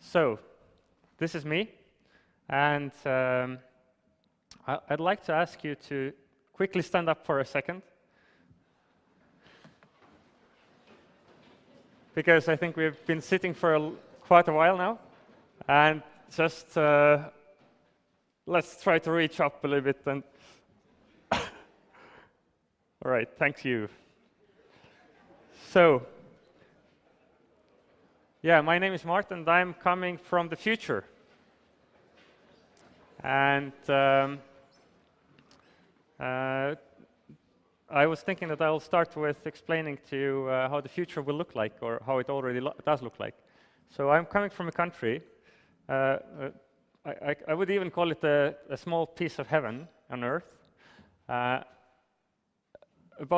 So, this is me, and I'd like to ask you to quickly stand up for a second, because I think we've been sitting for quite a while now, and just let's try to reach up a little bit. And all right, thank you. So, yeah, my name is Märt, and I'm coming from the future. And I was thinking that I'll start with explaining to you how the future will look like, or how it already does look like. So I'm coming from a country, I would even call it a small piece of heaven on earth. About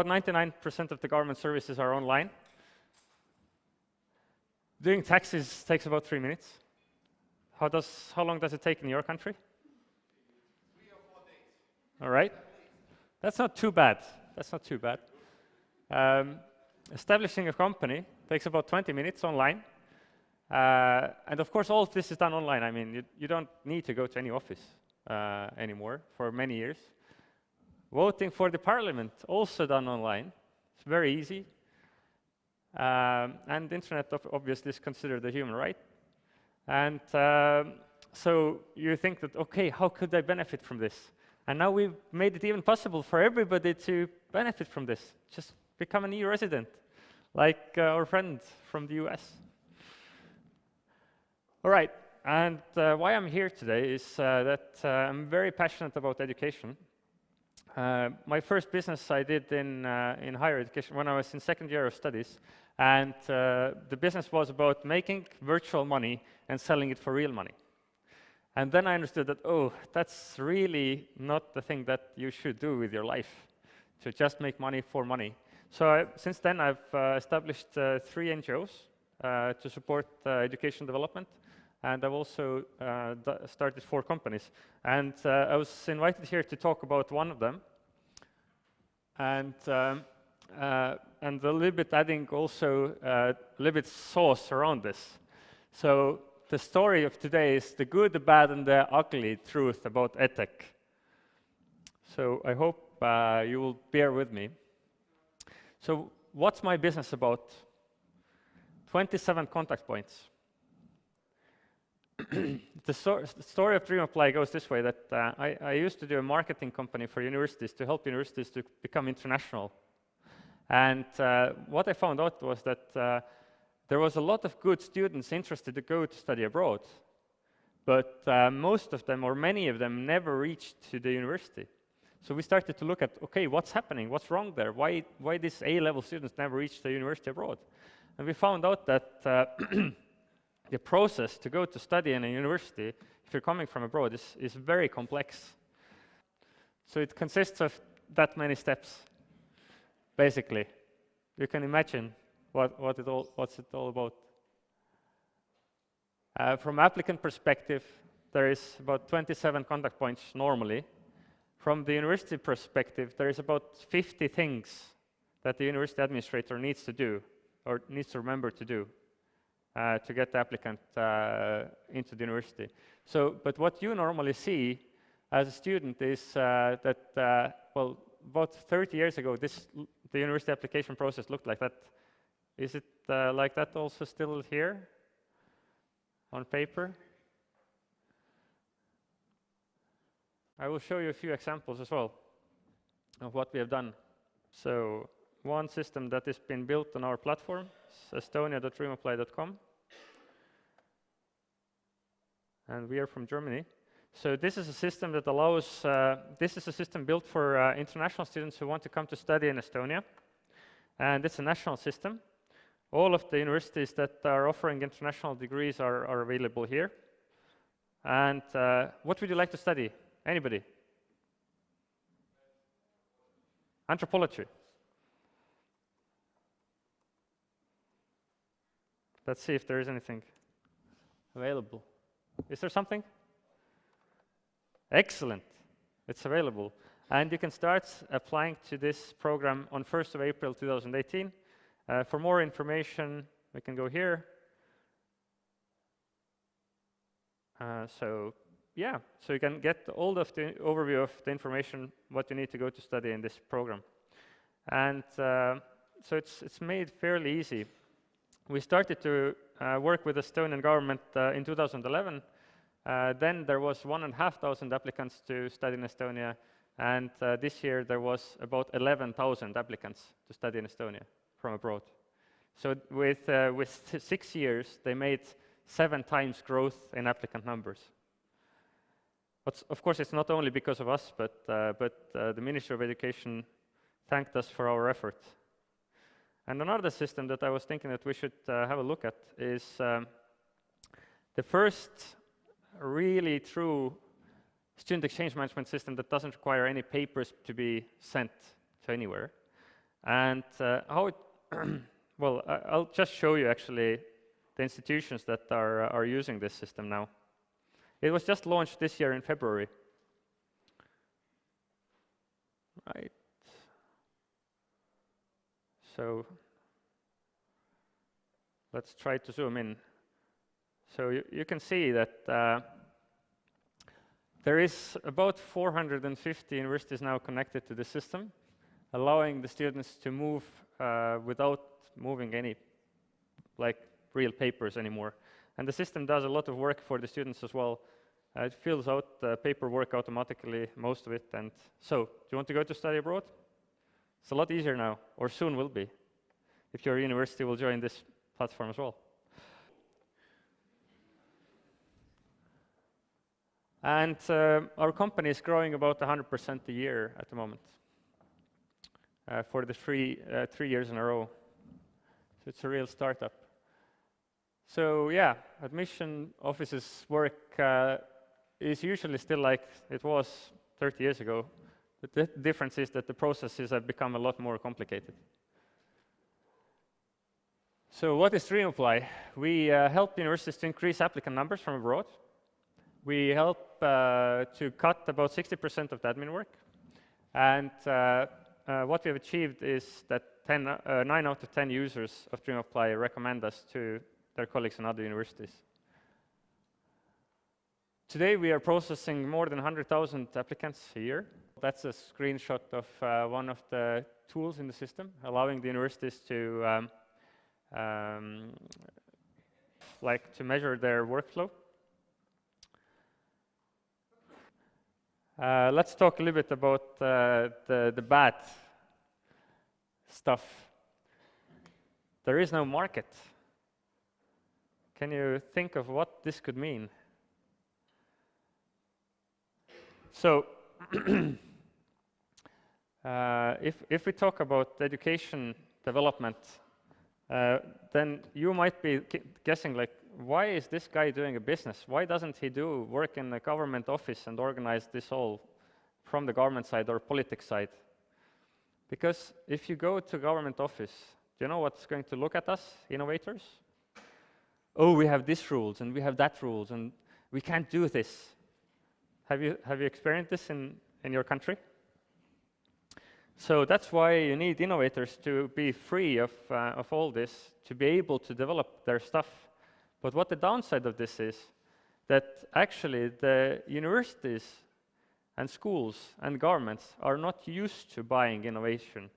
99% of the government services are online. Doing taxes takes about 3 minutes. How long does it take in your country? 3 or 4 days. All right. That's not too bad. That's not too bad. Establishing a company takes about 20 minutes online. And of course, all of this is done online. I mean, you don't need to go to any office anymore for many years. Voting for the parliament, also done online. It's very easy. And the internet obviously is considered a human right. And so you think that, okay, how could I benefit from this? And now we've made it even possible for everybody to benefit from this. Just become an EU resident, like our friend from the US. All right, and why I'm here today is that I'm very passionate about education. My first business I did in higher education when I was in second year of studies, and the business was about making virtual money and selling it for real money. And then I understood that, oh, that's really not the thing that you should do with your life, to just make money for money. So since then, I've established 3 NGOs to support education development, and I've also started 4 companies. And I was invited here to talk about one of them, and a little bit adding also a little bit sauce around this. So the story of today is the good, the bad, and the ugly truth about EdTech. So I hope you will bear with me. So what's my business about? 27 contact points. The story of DreamApply goes this way, that I used to do a marketing company for universities to help universities to become international. And what I found out was that there was a lot of good students interested to go to study abroad, but most of them, or many of them, never reached to the university. So we started to look at, okay, what's happening? What's wrong there? Why these A-level students never reach the university abroad? And we found out that the process to go to study in a university, if you're coming from abroad, is very complex. So it consists of that many steps, basically. You can imagine what's it all about. From applicant perspective, there is about 27 contact points normally. From the university perspective, there is about 50 things that the university administrator needs to do, or needs to remember to do, to get the applicant into the university. So, but what you normally see as a student is that, well, about 30 years ago, the university application process looked like that. Is it like that also still here on paper? I will show you a few examples as well of what we have done. So one system that has been built on our platform is estonia.dreamapply.com. And we are from Germany. So this is a system that allows, this is a system built for international students who want to come to study in Estonia. And it's a national system. All of the universities that are offering international degrees are available here. And what would you like to study? Anybody? Anthropology. Let's see if there is anything available. Is there something? Excellent. It's available. And you can start applying to this program on 1st of April 2018. For more information, we can go here. So yeah, so you can get all of the overview of the information what you need to go to study in this program. And so it's made fairly easy. We started to work with the Estonian government in 2011. Then there was 1,500 applicants to study in Estonia, and this year there was about 11,000 applicants to study in Estonia from abroad. So with 6 years, they made 7 times growth in applicant numbers. But of course, it's not only because of us, but the Ministry of Education thanked us for our effort. And another system that I was thinking that we should have a look at is the first really true student exchange management system that doesn't require any papers to be sent to anywhere. And how it well, I'll just show you actually the institutions that are using this system now. It was just launched this year in February. Right. So let's try to zoom in. So you can see that there is about 450 universities now connected to the system, allowing the students to move without moving any real papers anymore. And the system does a lot of work for the students as well. It fills out the paperwork automatically, most of it. And so, do you want to go to study abroad? It's a lot easier now, or soon will be, if your university will join this platform as well. And our company is growing about 100% a year at the moment for the 3 years in a row. So it's a real startup. So yeah, admission offices work is usually still like it was 30 years ago. The difference is that the processes have become a lot more complicated. So what is DreamApply? We help universities to increase applicant numbers from abroad. We help to cut about 60% of the admin work. And what we have achieved is that 9 out of 10 users of DreamApply recommend us to their colleagues in other universities. Today we are processing more than 100,000 applicants a year. That's a screenshot of one of the tools in the system, allowing the universities to to measure their workflow. Let's talk a little bit about the bad stuff. There is no market. Can you think of what this could mean? So, if we talk about education development, then you might be guessing, like, why is this guy doing a business? Why doesn't he work in a government office and organize this all from the government side or politics side? Because if you go to government office, do you know what's going to look at us, innovators? Oh, we have this rules and we have that rules and we can't do this. Have you experienced this in your country? So that's why you need innovators to be free of all this, to be able to develop their stuff. But what the downside of this is, that actually the universities and schools and governments are not used to buying innovation.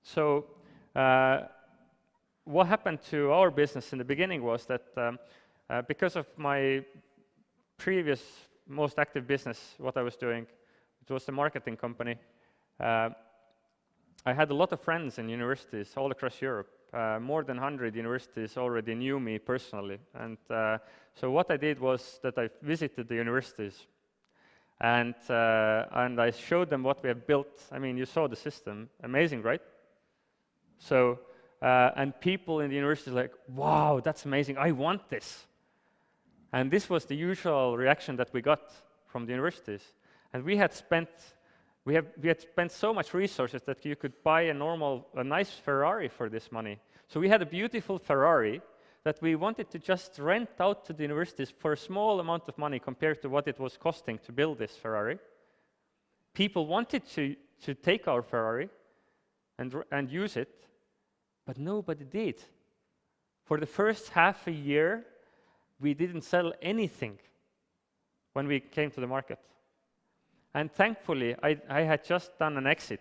So what happened to our business in the beginning was that because of my previous most active business, what I was doing, it was a marketing company, I had a lot of friends in universities all across Europe. More than 100 universities already knew me personally. And so what I did was that I visited the universities and I showed them what we have built. I mean, you saw the system. Amazing, right? So, and people in the universities like, wow, that's amazing. I want this. And this was the usual reaction that we got from the universities. And we had spent so much resources that you could buy a nice Ferrari for this money. So we had a beautiful Ferrari that we wanted to just rent out to the universities for a small amount of money compared to what it was costing to build this Ferrari. People wanted to take our Ferrari and use it, but nobody did. For the first half a year, we didn't sell anything when we came to the market. And thankfully, I had just done an exit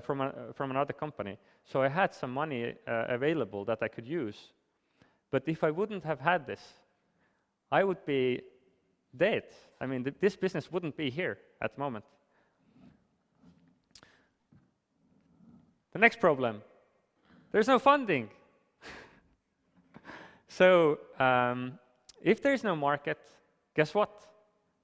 from another company. So I had some money available that I could use. But if I wouldn't have had this, I would be dead. I mean, this business wouldn't be here at the moment. The next problem, there's no funding. So if there's no market, guess what?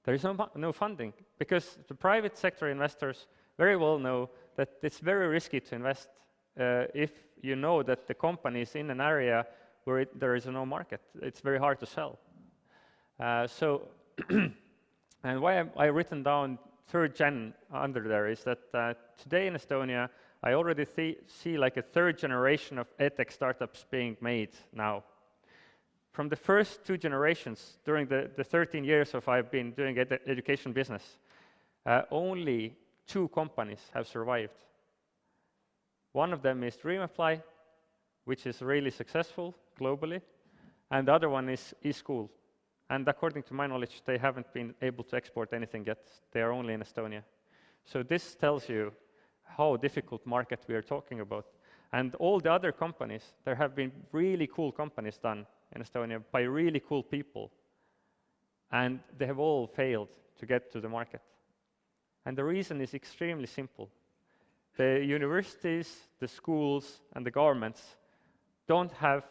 There is no funding, because the private sector investors very well know that it's very risky to invest if you know that the company is in an area where there is no market. It's very hard to sell. And why I written down third gen under there is that today in Estonia, I already see like a third generation of edtech startups being made now. From the first two generations, during the 13 years of I've been doing education business, only 2 companies have survived. One of them is DreamApply, which is really successful globally, and the other one is eSchool. And according to my knowledge, they haven't been able to export anything yet. They are only in Estonia. So this tells you how difficult market we are talking about. And all the other companies, there have been really cool companies done in Estonia by really cool people. And they have all failed to get to the market. And the reason is extremely simple. The universities, the schools, and the governments don't have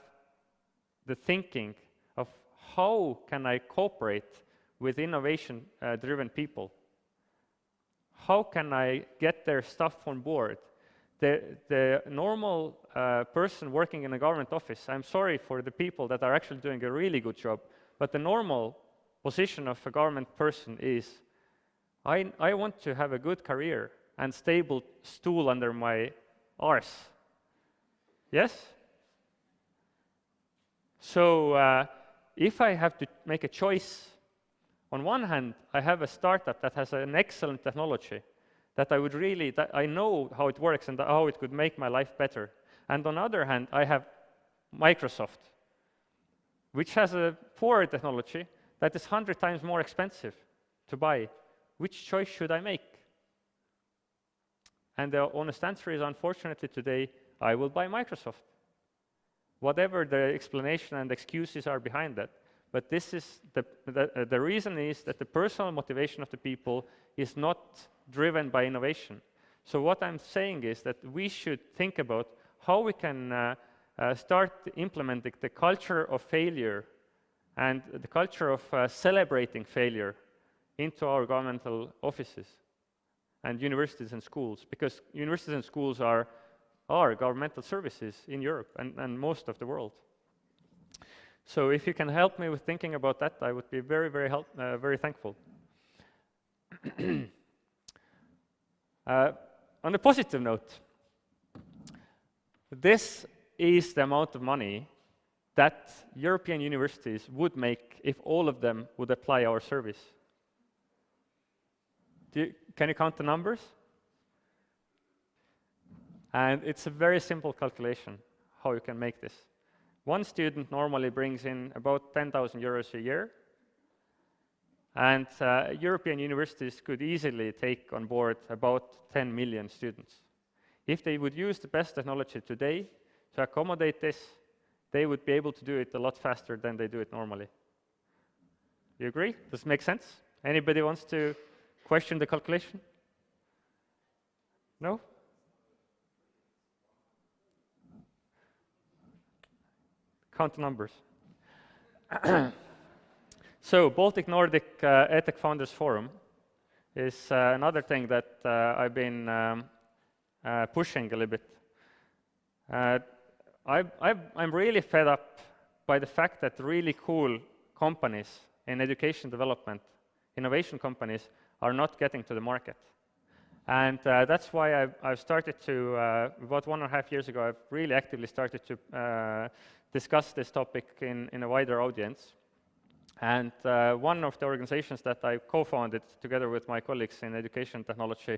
the thinking of how can I cooperate with innovation-driven people? How can I get their stuff on board? The normal person working in a government office, I'm sorry for the people that are actually doing a really good job, but the normal position of a government person is, I want to have a good career and stable stool under my arse. Yes? So if I have to make a choice, on one hand, I have a startup that has an excellent technology that I know how it works and how it could make my life better. And on the other hand, I have Microsoft, which has a poorer technology that is 100 times more expensive to buy. Which choice should I make? And the honest answer is, unfortunately today, I will buy Microsoft. Whatever the explanation and excuses are behind that. But this is the reason is that the personal motivation of the people is not driven by innovation. So what I'm saying is that we should think about how we can start implementing the culture of failure and the culture of celebrating failure into our governmental offices and universities and schools, because universities and schools are governmental services in Europe and most of the world. So if you can help me with thinking about that, I would be very, very thankful. On a positive note, this is the amount of money that European universities would make if all of them would apply our service. Can you count the numbers? And it's a very simple calculation how you can make this. One student normally brings in about 10,000 euros a year, and European universities could easily take on board about 10 million students. If they would use the best technology today to accommodate this, they would be able to do it a lot faster than they do it normally. You agree? Does it make sense? Anybody wants to question the calculation? No? Count the numbers. So, Baltic Nordic EdTech Founders Forum is another thing that I've been pushing a little bit. I'm really fed up by the fact that really cool companies in education development, innovation companies, are not getting to the market. And that's why I've started to, about 1.5 years ago, I've really actively started to discuss this topic in a wider audience. And one of the organizations that I co-founded together with my colleagues in education technology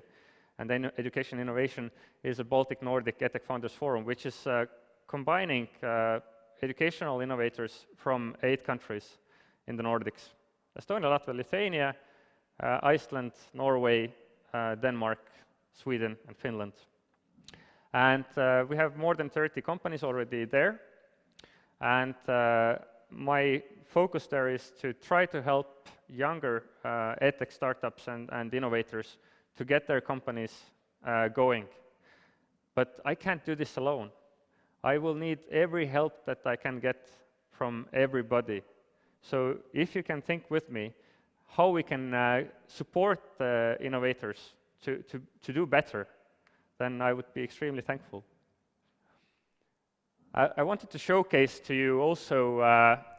and then education innovation is a Baltic Nordic EdTech Founders Forum, which is combining educational innovators from 8 countries in the Nordics: Estonia, Latvia, Lithuania, Iceland, Norway, Denmark, Sweden, and Finland. And we have more than 30 companies already there. And my focus there is to try to help younger edtech startups and innovators to get their companies going. But I can't do this alone. I will need every help that I can get from everybody. So if you can think with me how we can support the innovators to do better, then I would be extremely thankful. I wanted to showcase to you also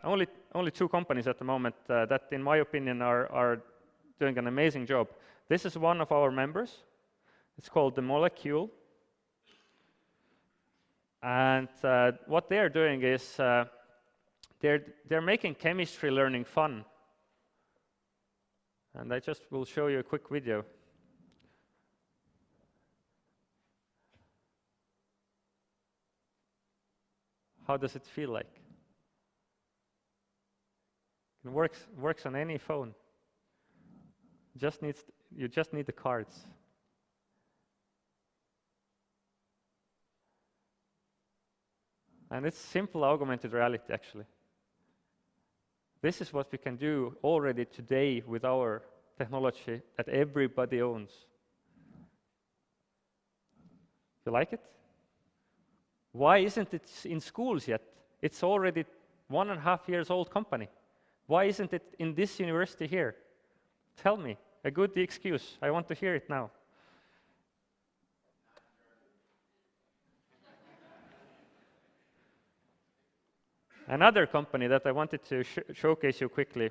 only 2 companies at the moment that, in my opinion, are doing an amazing job. This is one of our members. It's called The Molecule. And what they're doing is they're making chemistry learning fun. And I just will show you a quick video. How does it feel like? It works on any phone. You just need the cards. And it's simple augmented reality, actually. This is what we can do already today with our technology that everybody owns. You like it? Why isn't it in schools yet? It's already 1.5 years old company. Why isn't it in this university here? Tell me, a good excuse. I want to hear it now. Another company that I wanted to showcase you quickly.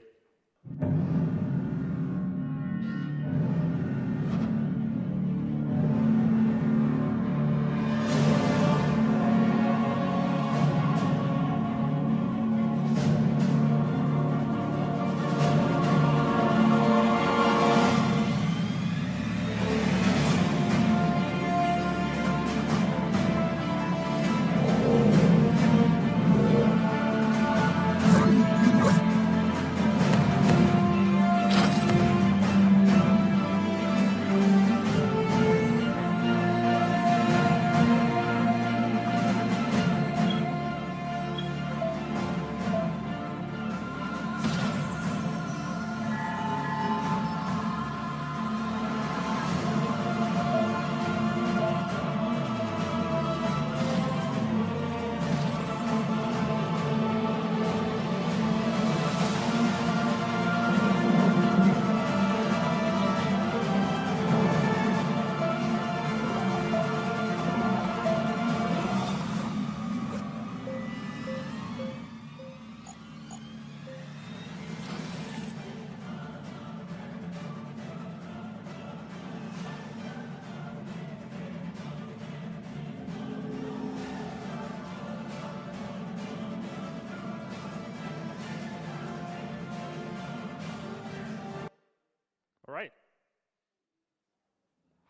All right.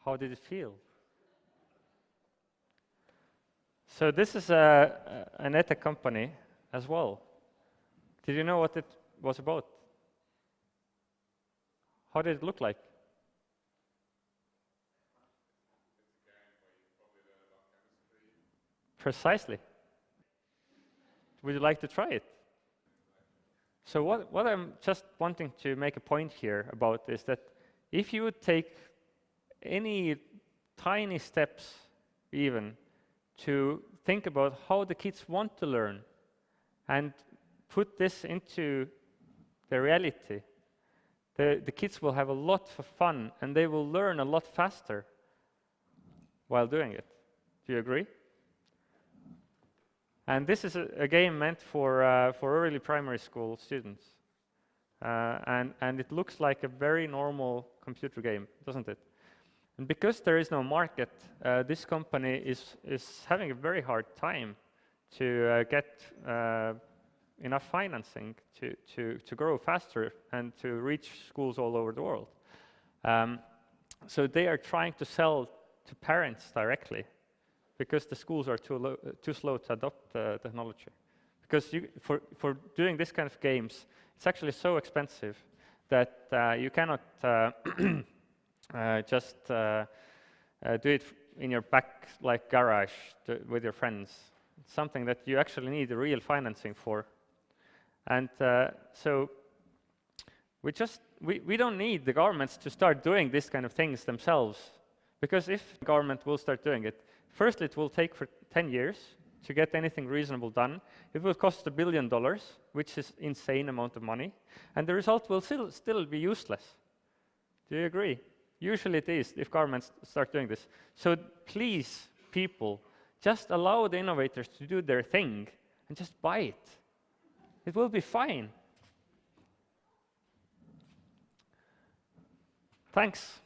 How did it feel? So this is an edtech company as well. Did you know what it was about? How did it look like? Precisely. Would you like to try it? So what I'm just wanting to make a point here about is that if you would take any tiny steps even to think about how the kids want to learn and put this into the reality, the kids will have a lot of fun and they will learn a lot faster while doing it. Do you agree? And this is a game meant for early primary school students. And it looks like a very normal computer game, doesn't it? And because there is no market, this company is having a very hard time to get enough financing to grow faster and to reach schools all over the world. So they are trying to sell to parents directly, because the schools are too slow to adopt the technology, because for doing this kind of games, it's actually so expensive that you cannot just do it in your back like garage with your friends. It's something that you actually need the real financing for. And so we don't need the governments to start doing this kind of things themselves, because if the government will start doing it, firstly it will take for 10 years to get anything reasonable done. It will cost $1 billion, which is insane amount of money, and the result will still be useless. Do you agree? Usually it is, if governments start doing this. So please, people, just allow the innovators to do their thing and just buy it. It will be fine. Thanks.